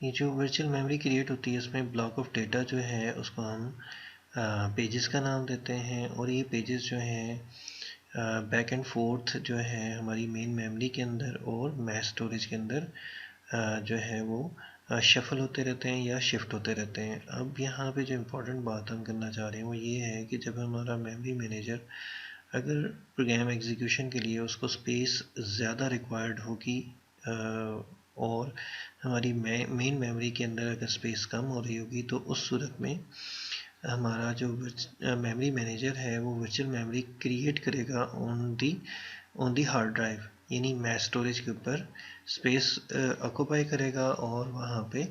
Speaker 1: ये जो वर्चुअल मेमोरी क्रिएट होती है उसमें ब्लॉक ऑफ डेटा जो है उसको हम पेजेस का नाम देते हैं, और ये पेजेस जो हैं बैक एंड फोर्थ जो है हमारी मेन मेमोरी के अंदर और मैस स्टोरेज के अंदर जो है वो शफल होते रहते हैं या शिफ्ट होते रहते हैं। अब यहाँ पे जो इम्पोर्टेंट बात हम करना चाह रहे हैं वो ये है कि जब हमारा मेमोरी मैनेजर अगर प्रोग्राम एग्जीक्यूशन के लिए उसको स्पेस ज़्यादा रिक्वायर्ड होगी और हमारी मेन मेमोरी के अंदर अगर स्पेस कम हो रही होगी तो उस सूरत में हमारा जो मेमोरी मैनेजर है वो वर्चुअल मेमोरी क्रिएट करेगा ऑन दी हार्ड ड्राइव। यानी मैश स्टोरेज के ऊपर स्पेस ऑक्यूपाई करेगा और वहाँ पे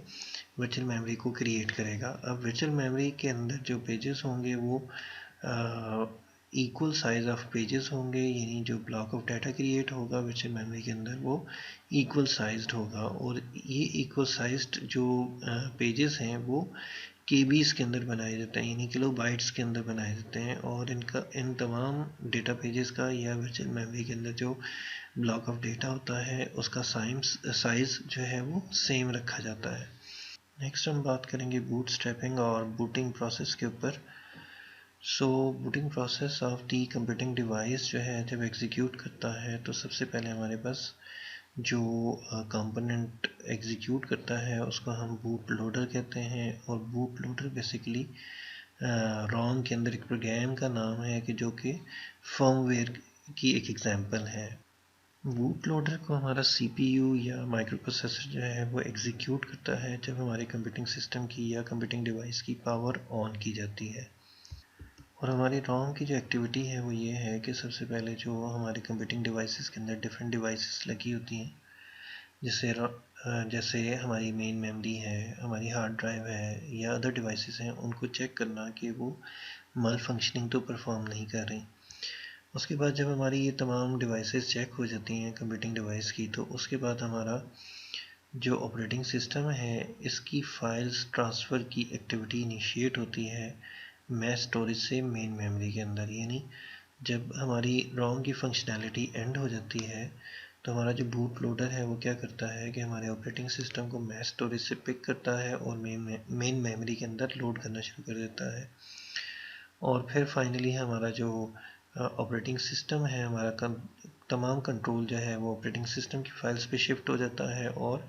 Speaker 1: वर्चुअल मेमोरी को क्रिएट करेगा। अब वर्चुअल मेमोरी के अंदर जो पेजेस होंगे वो इक्वल साइज ऑफ पेजेस होंगे, यानी जो ब्लॉक ऑफ डाटा क्रिएट होगा वर्चुअल मेमोरी के अंदर वो इक्वल साइज्ड होगा। और ये इक्वल साइज्ड जो पेजेस हैं वो केबीज के अंदर बनाए जाते हैं, यानी किलो बाइट्स के अंदर बनाए जाते हैं। और इन तमाम डेटा पेजेस का या वर्चुअल मेमोरी के अंदर जो ब्लॉक ऑफ डेटा होता है उसका साइज जो है वो सेम रखा जाता है। नेक्स्ट हम बात करेंगे बूटस्ट्रैपिंग और बूटिंग प्रोसेस के ऊपर। So booting process of the computing device जो है जब एग्जीक्यूट करता है तो सबसे पहले हमारे पास जो कंपोनेंट एग्जीक्यूट करता है उसको हम बूट लोडर कहते हैं। और बूट लोडर बेसिकली रोम के अंदर एक प्रोग्राम का नाम है कि जो कि फर्मवेयर की एक एग्जांपल है। बूट लोडर को हमारा सीपीयू या माइक्रो प्रोसेसर जो है वो एग्जीक्यूट करता है जब हमारे कंप्यूटिंग सिस्टम की या कंप्यूटिंग डिवाइस की पावर ऑन की जाती है। और हमारी रोम की जो एक्टिविटी है वो ये है कि सबसे पहले जो हमारे कंप्यूटिंग डिवाइसेस के अंदर डिफरेंट डिवाइसेस लगी होती हैं, जैसे हमारी मेन मेमोरी है, हमारी हार्ड ड्राइव है या अदर डिवाइसेस हैं, उनको चेक करना कि वो मल फंक्शनिंग तो परफॉर्म नहीं कर रही। उसके बाद जब हमारी ये तमाम डिवाइसेस चेक हो जाती हैं कंप्यूटिंग डिवाइस की, तो उसके बाद हमारा जो ऑपरेटिंग सिस्टम है इसकी फाइल्स ट्रांसफ़र की एक्टिविटी इनिशिएट होती है मैश स्टोरेज से मेन मेमोरी के अंदर। यानी जब हमारी रोम की फंक्शनैलिटी एंड हो जाती है तो हमारा जो बूट लोडर है वो क्या करता है कि हमारे ऑपरेटिंग सिस्टम को मैश स्टोरेज से पिक करता है और मेन मेमोरी के अंदर लोड करना शुरू कर देता है। और फिर फाइनली हमारा जो ऑपरेटिंग सिस्टम है, हमारा तमाम कंट्रोल जो है वो ऑपरेटिंग सिस्टम की फाइल्स पे शिफ्ट हो जाता है। और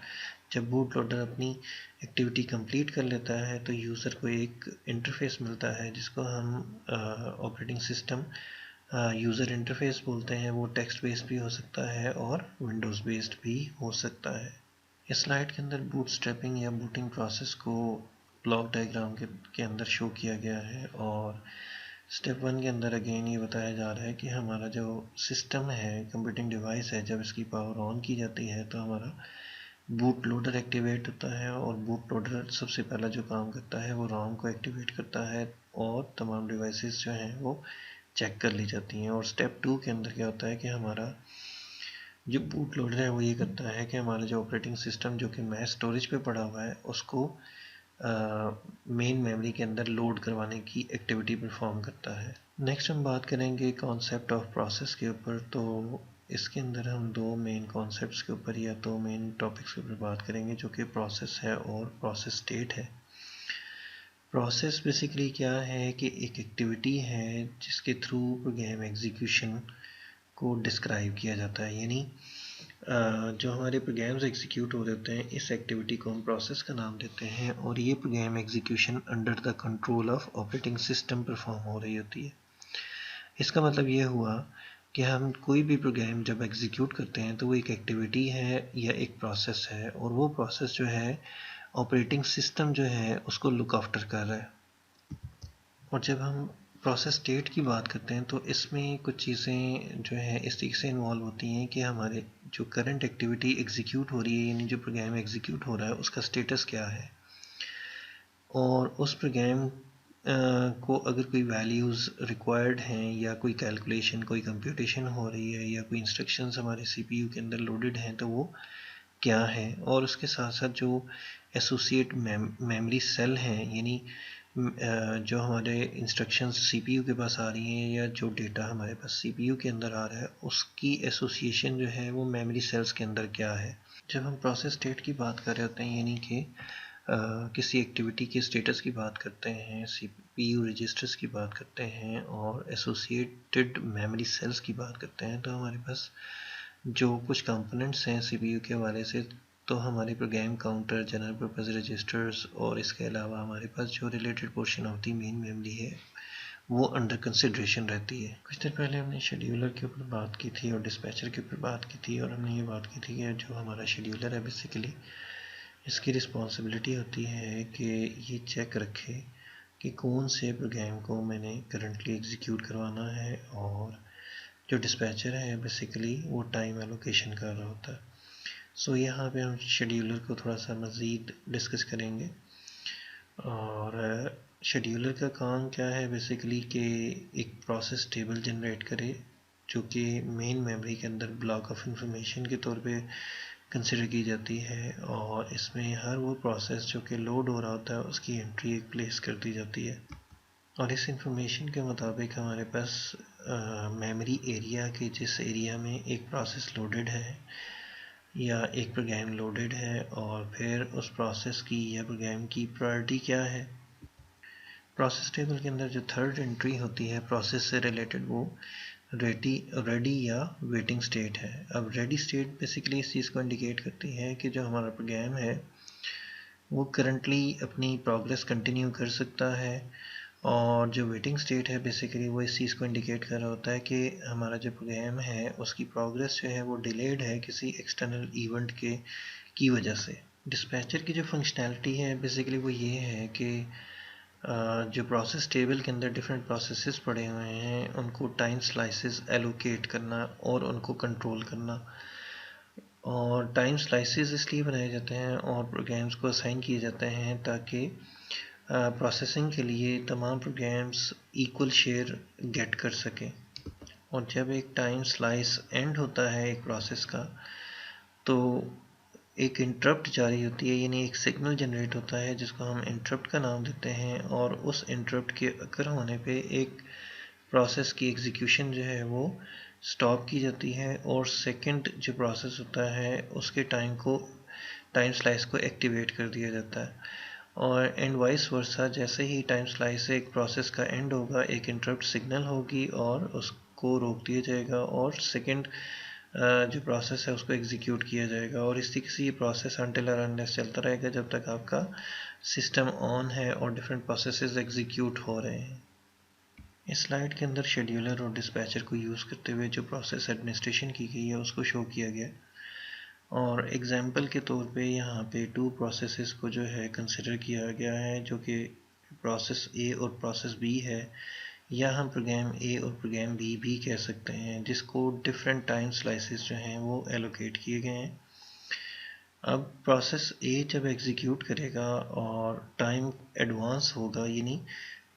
Speaker 1: जब बूट लोडर अपनी एक्टिविटी कंप्लीट कर लेता है तो यूज़र को एक इंटरफेस मिलता है जिसको हम ऑपरेटिंग सिस्टम यूज़र इंटरफेस बोलते हैं। वो टेक्स्ट बेस्ड भी हो सकता है और विंडोज़ बेस्ड भी हो सकता है। इस स्लाइड के अंदर बूटस्ट्रैपिंग या बूटिंग प्रोसेस को ब्लॉक डायग्राम के अंदर शो किया गया है। और स्टेप 1 के अंदर अगेन ये बताया जा रहा है कि हमारा जो सिस्टम है, कंप्यूटिंग डिवाइस है, जब इसकी पावर ऑन की जाती है तो हमारा बूट लोडर एक्टिवेट होता है। और बूट लोडर सबसे पहला जो काम करता है वो रोम को एक्टिवेट करता है और तमाम डिवाइसेस जो हैं वो चेक कर ली जाती हैं। और स्टेप 2 के अंदर क्या होता है कि हमारा जो बूट लोडर है वो ये करता है कि हमारा जो ऑपरेटिंग सिस्टम जो कि मैश स्टोरेज पे पड़ा हुआ है उसको मेन मेमोरी के अंदर लोड करवाने की एक्टिविटी परफॉर्म करता है। नेक्स्ट हम बात करेंगे कॉन्सेप्ट ऑफ प्रोसेस के ऊपर। तो इसके अंदर हम दो मेन कॉन्सेप्ट्स के ऊपर या दो मेन टॉपिक्स के ऊपर बात करेंगे जो कि प्रोसेस है और प्रोसेस स्टेट है। प्रोसेस बेसिकली क्या है कि एक एक्टिविटी है जिसके थ्रू प्रोग्राम एग्जीक्यूशन को डिस्क्राइब किया जाता है। यानी जो हमारे प्रोग्राम्स एग्जीक्यूट हो जाते हैं इस एक्टिविटी को हम प्रोसेस का नाम देते हैं। और ये program execution under the control of operating system perform हो रही होती है। इसका मतलब ये हुआ कि हम कोई भी प्रोग्राम जब एग्जीक्यूट करते हैं तो वो एक एक्टिविटी है या एक प्रोसेस है, और वो प्रोसेस जो है ऑपरेटिंग सिस्टम जो है उसको लुक आफ्टर कर रहा है। और जब हम प्रोसेस स्टेट की बात करते हैं तो इसमें कुछ चीज़ें जो है इस तरीके से इन्वॉल्व होती हैं कि हमारे जो करंट एक्टिविटी एग्जीक्यूट हो रही है, यानी जो प्रोग्राम एग्जीक्यूट हो रहा है उसका स्टेटस क्या है, और उस प्रोग्राम को अगर कोई वैल्यूज़ रिक्वायर्ड हैं या कोई कैलकुलेशन, कोई कंप्यूटेशन हो रही है या कोई इंस्ट्रक्शंस हमारे सीपीयू के अंदर लोडेड हैं तो वो क्या है। और उसके साथ साथ जो एसोसिएट मेमोरी सेल हैं, यानी जो हमारे इंस्ट्रक्शंस सीपीयू के पास आ रही हैं या जो डेटा हमारे पास सीपीयू के अंदर आ रहा है उसकी एसोसिएशन जो है वो मेमोरी सेल्स के अंदर क्या है। जब हम प्रोसेस स्टेट की बात कर रहे होते हैं, यानी कि किसी एक्टिविटी के स्टेटस की बात करते हैं, सीपीयू रजिस्टर्स की बात करते हैं और एसोसिएटेड मेमोरी सेल्स की बात करते हैं, तो हमारे पास जो कुछ कंपोनेंट्स हैं सीपीयू के हवाले से, तो हमारे program counter, general purpose registers और इसके अलावा हमारे पास जो related portion of the main memory है वो अंडर कंसिड्रेशन रहती है। कुछ देर पहले हमने शेड्यूलर के ऊपर बात की थी और डिस्पैचर के ऊपर बात की थी, और हमने ये बात की थी कि जो हमारा शेड्यूलर है बेसिकली इसकी रिस्पॉन्सिबिलिटी होती है कि ये चेक रखे कि कौन से प्रोग्राम को मैंने करंटली एग्जीक्यूट करवाना है, और जो डिस्पैचर है बेसिकली वो टाइम एलोकेशन कर रहा होता है। सो यहाँ पे हम शेड्यूलर को थोड़ा सा मज़ीद डिस्कस करेंगे। और शेड्यूलर का काम क्या है बेसिकली कि एक प्रोसेस टेबल जनरेट करे जो कि मेन मेमोरी के अंदर ब्लॉक ऑफ इंफॉर्मेशन के तौर पे कंसिडर की जाती है, और इसमें हर वो प्रोसेस जो कि लोड हो रहा होता है उसकी एंट्री एक प्लेस कर दी जाती है। और इस इंफॉर्मेशन के मुताबिक हमारे पास मेमोरी एरिया के जिस एरिया में एक प्रोसेस लोडेड है या एक प्रोग्राम लोडेड है, और फिर उस प्रोसेस की या प्रोग्राम की प्रायोरिटी क्या है। प्रोसेस टेबल के अंदर जो थर्ड एंट्री होती है प्रोसेस से रिलेटेड, वो रेडी या वेटिंग स्टेट है। अब रेडी स्टेट बेसिकली इस चीज़ को इंडिकेट करती है कि जो हमारा प्रोग्राम है वो करंटली अपनी प्रोग्रेस कंटिन्यू कर सकता है, और जो वेटिंग स्टेट है बेसिकली वो इस चीज़ को इंडिकेट कर रहा होता है कि हमारा जो प्रोग्राम है उसकी प्रोग्रेस जो है वो डिलेड है किसी एक्सटर्नल इवेंट की वजह से। डिस्पैचर की जो फंक्शनैलिटी है बेसिकली वो ये है कि जो प्रोसेस टेबल के अंदर डिफरेंट प्रोसेसेस पड़े हुए हैं उनको टाइम स्लाइसेस एलोकेट करना और उनको कंट्रोल करना। और टाइम स्लाइसेस इसलिए बनाए जाते हैं और प्रोग्राम्स को असाइन किए जाते हैं ताकि प्रोसेसिंग के लिए तमाम प्रोग्राम्स इक्वल शेयर गेट कर सकें। और जब एक टाइम स्लाइस एंड होता है एक प्रोसेस का तो एक इंटरप्ट जारी होती है, यानी एक सिग्नल जनरेट होता है जिसको हम इंटरप्ट का नाम देते हैं, और उस इंटरप्ट के अकर होने पे एक प्रोसेस की एग्जीक्यूशन जो है वो स्टॉप की जाती है, और सेकंड जो प्रोसेस होता है उसके टाइम स्लाइस को एक्टिवेट कर दिया जाता है। और एंड वाइस वर्सा, जैसे ही टाइम स्लाइस से एक प्रोसेस का एंड होगा एक इंटरप्ट सिग्नल होगी और उसको रोक दिया जाएगा, और सेकंड जो प्रोसेस है उसको एग्जीक्यूट किया जाएगा। और इस तरीके से ये प्रोसेस अनटिल और अनलेस चलता रहेगा जब तक आपका सिस्टम ऑन है और डिफरेंट प्रोसेसेस एग्जीक्यूट हो रहे हैं। इस स्लाइड के अंदर शेड्यूलर और डिस्पैचर को यूज़ करते हुए जो प्रोसेस एडमिनिस्ट्रेशन की गई है उसको शो किया गया, और एग्जाम्पल के तौर पे यहाँ पे टू प्रोसेसेस को जो है कंसिडर किया गया है जो कि प्रोसेस ए और प्रोसेस बी है, या हम प्रोग्राम ए और प्रोग्राम बी भी कह सकते हैं, जिसको डिफरेंट टाइम स्लाइसेस जो हैं वो एलोकेट किए गए हैं। अब प्रोसेस ए जब एग्जीक्यूट करेगा और टाइम एडवांस होगा यानी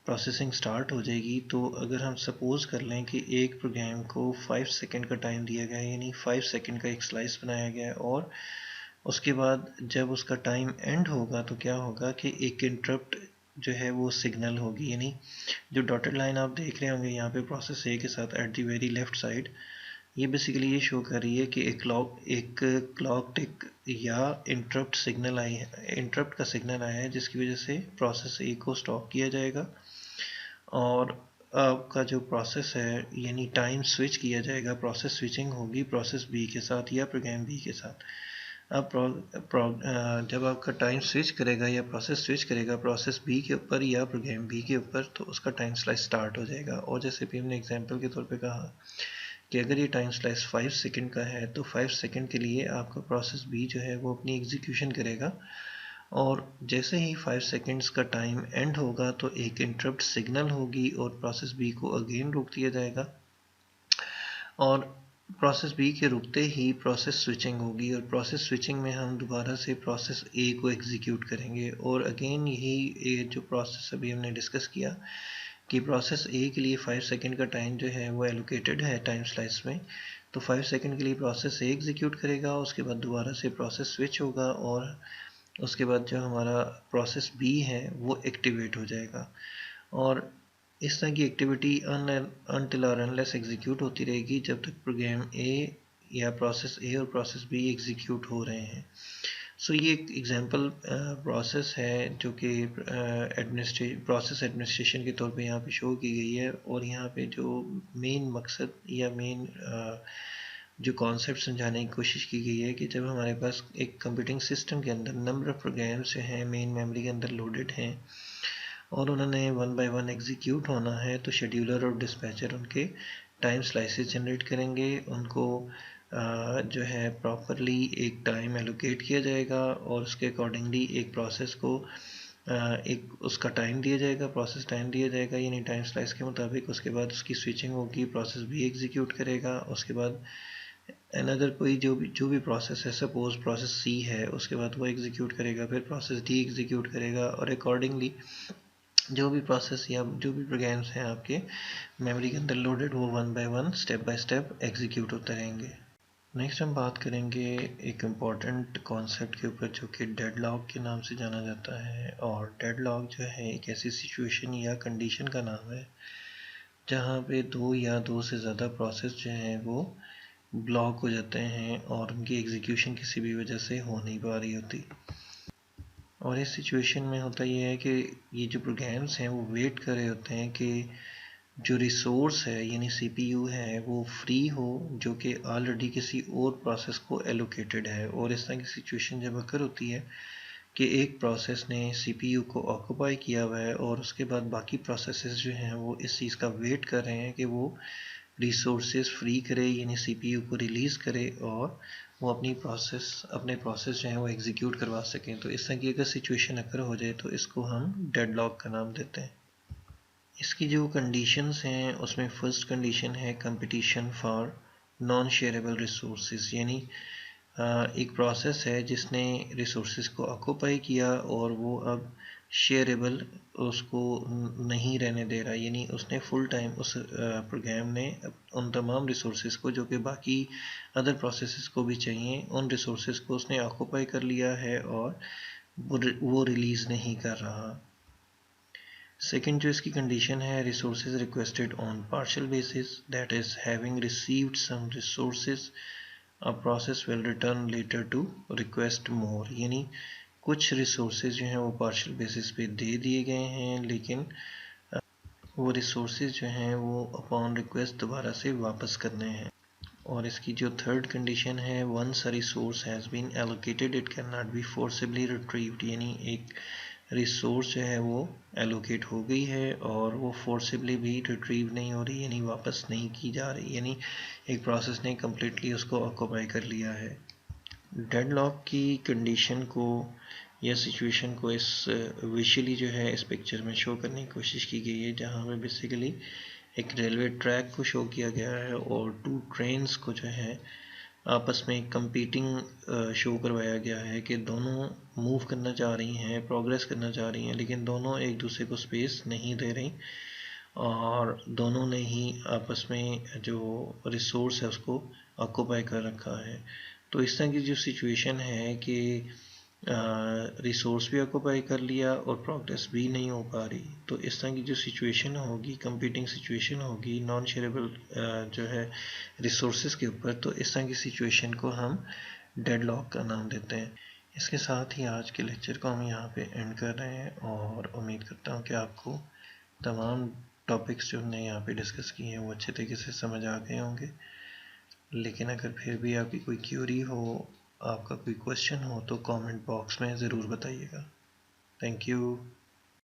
Speaker 1: प्रोसेसिंग स्टार्ट हो जाएगी, तो अगर हम सपोज़ कर लें कि एक प्रोग्राम को 5 सेकंड का टाइम दिया गया है, यानी 5 सेकंड का एक स्लाइस बनाया गया है, और उसके बाद जब उसका टाइम एंड होगा तो क्या होगा कि एक इंटरप्ट जो है वो सिग्नल होगी, यानी जो डॉटेड लाइन आप देख रहे होंगे यहाँ पे प्रोसेस ए के साथ at the very left side, ये बेसिकली ये शो कर रही है कि एक क्लॉक टिक या इंटरप्ट सिग्नल आई है, इंटरप्ट का सिग्नल आया है जिसकी वजह से प्रोसेस ए को स्टॉप किया जाएगा, और आपका जो प्रोसेस है यानी टाइम स्विच किया जाएगा, प्रोसेस स्विचिंग होगी प्रोसेस बी के साथ या प्रोग्राम बी के साथ। अब जब आपका टाइम स्विच करेगा या प्रोसेस स्विच करेगा प्रोसेस बी के ऊपर या प्रोग्राम बी के ऊपर, तो उसका टाइम स्लाइस स्टार्ट हो जाएगा। और जैसे भी हमने एग्जांपल के तौर पे कहा कि अगर ये टाइम स्लाइस 5 सेकंड का है तो 5 सेकंड के लिए आपका प्रोसेस बी जो है वो अपनी एग्जीक्यूशन करेगा, और जैसे ही 5 सेकंड्स का टाइम एंड होगा तो एक इंटरप्ट सिग्नल होगी और प्रोसेस बी को अगेन रोक दिया जाएगा, और प्रोसेस बी के रुकते ही प्रोसेस स्विचिंग होगी, और प्रोसेस स्विचिंग में हम दोबारा से प्रोसेस ए को एग्जीक्यूट करेंगे। और अगेन यही जो प्रोसेस अभी हमने डिस्कस किया कि प्रोसेस ए के लिए 5 सेकंड का टाइम जो है वो एलोकेटेड है टाइम स्लाइस में, तो 5 सेकंड के लिए प्रोसेस ए एग्जीक्यूट करेगा, उसके बाद दोबारा से प्रोसेस स्विच होगा, और उसके बाद जो हमारा प्रोसेस बी है वो एक्टिवेट हो जाएगा। और इस तरह की एक्टिविटी अनटिल और अनलेस एग्जीक्यूट होती रहेगी जब तक प्रोग्राम ए या प्रोसेस ए और प्रोसेस बी एग्जीक्यूट हो रहे हैं। सो ये एक एग्जांपल प्रोसेस है जो कि प्रोसेस एडमिनिस्ट्रेशन के तौर पे यहाँ पे शो की गई है, और यहाँ पे जो मेन मकसद या मेन जो कॉन्सेप्ट समझाने की कोशिश की गई है कि जब हमारे पास एक कंप्यूटिंग सिस्टम के अंदर नंबर ऑफ प्रोग्राम्स जो हैं मेन मेमोरी के अंदर लोडेड हैं और उन्होंने वन बाय वन एग्जीक्यूट होना है, तो शेड्यूलर और डिस्पैचर उनके टाइम स्लाइसेस जनरेट करेंगे, उनको जो है प्रॉपरली एक टाइम एलोकेट किया जाएगा, और उसके अकॉर्डिंगली एक प्रोसेस को एक उसका टाइम दिया जाएगा, प्रोसेस टाइम दिया जाएगा, यानी टाइम स्लाइस के मुताबिक। उसके बाद उसकी स्विचिंग होगी, प्रोसेस भी एग्जीक्यूट करेगा। उसके बाद अनदर कोई जो भी प्रोसेस है, सपोज प्रोसेस सी है, उसके बाद वो एग्जीक्यूट करेगा, फिर प्रोसेस डी एग्जीक्यूट करेगा, और अकॉर्डिंगली जो भी प्रोसेस या जो भी प्रोग्राम्स हैं आपके मेमोरी के अंदर लोडेड, वो one by one step by step execute होते रहेंगे। नेक्स्ट हम बात करेंगे एक इम्पॉर्टेंट कॉन्सेप्ट के ऊपर, जो कि डेडलॉक के नाम से जाना जाता है। और डेडलॉक जो है एक ऐसी सिचुएशन या कंडीशन का नाम है जहाँ पे दो या दो से ज़्यादा प्रोसेस जो हैं वो ब्लॉक हो जाते हैं और उनकी एग्जीक्यूशन किसी भी वजह से हो नहीं पा रही होती। और इस सिचुएशन में होता ये है कि ये जो प्रोग्राम्स हैं वो वेट कर रहे होते हैं कि जो रिसोर्स है यानी सीपीयू है वो फ्री हो, जो कि ऑलरेडी किसी और प्रोसेस को एलोकेटेड है। और इस तरह की सिचुएशन जब अकर होती है कि एक प्रोसेस ने सीपीयू को ऑक्यूपाई किया हुआ है और उसके बाद बाकी प्रोसेसेस जो हैं वो इस चीज़ का वेट कर रहे हैं कि वो रिसोर्सेज फ्री करे, यानी सीपीयू को रिलीज़ करे और वो अपने प्रोसेस जो है वो एग्जीक्यूट करवा सकें। तो इस तरह की अगर सिचुएशन अकर हो जाए तो इसको हम डेडलॉक का नाम देते हैं। इसकी जो कंडीशंस हैं उसमें फर्स्ट कंडीशन है competition for non shareable resources, यानी एक प्रोसेस है जिसने रिसोर्सेज को ऑक्यूपाई किया और वो अब शेयरेबल उसको नहीं रहने दे रहा, यानी उसने फुल टाइम उस प्रोग्राम ने उन तमाम रिसोर्सेज को जो कि बाकी अदर प्रोसेसेस को भी चाहिए, उन रिसोर्सेज को उसने ऑक्यूपाई कर लिया है और वो रिलीज़ नहीं कर रहा। सेकेंड जो इसकी कंडीशन है, resources requested on partial basis, that is having received some resources a process will return later to request more, यानी कुछ रिसोर्सेज जो हैं वो पार्शियल बेसिस पे दे दिए गए हैं, लेकिन वो रिसोर्सेज जो हैं वो अपॉन रिक्वेस्ट दोबारा से वापस करने हैं। और इसकी जो थर्ड कंडीशन है, once a resource has been allocated it can not be forcibly retrieved, यानी एक रिसोर्स जो है वो एलोकेट हो गई है और वो फोर्सिबली भी रिट्रीव नहीं हो रही, यानी वापस नहीं की जा रही, यानी एक प्रोसेस ने कम्प्लीटली उसको ऑक्यूपाई कर लिया है। डेडलॉक की कंडीशन को या सिचुएशन को इस विजुअली जो है इस पिक्चर में शो करने की कोशिश की गई है, जहाँ पे बेसिकली एक रेलवे ट्रैक को शो किया गया है और टू ट्रेन्स को जो है आपस में कंपीटिंग शो करवाया गया है कि दोनों मूव करना चाह रही हैं, प्रोग्रेस करना चाह रही हैं, लेकिन दोनों एक दूसरे को स्पेस नहीं दे रही और दोनों ने ही आपस में जो रिसोर्स है उसको ऑक्यूपाई कर रखा है। तो इस तरह की जो सिचुएशन है कि रिसोर्स भी ऑक्यूपाई कर लिया और प्रोग्रेस भी नहीं हो पा रही, तो इस तरह की जो सिचुएशन होगी, कंपीटिंग सिचुएशन होगी नॉन शेयरेबल जो है रिसोर्सेज के ऊपर, तो इस तरह की सिचुएशन को हम डेडलॉक का नाम देते हैं। इसके साथ ही आज के लेक्चर को हम यहाँ पे एंड कर रहे हैं और उम्मीद करता हूँ कि आपको तमाम टॉपिक्स जो हमने यहाँ पे डिस्कस किए हैं वो अच्छे तरीके से समझ आ गए होंगे। लेकिन अगर फिर भी आपकी कोई क्यूरी हो, आपका कोई क्वेश्चन हो, तो कमेंट बॉक्स में ज़रूर बताइएगा। Thank you.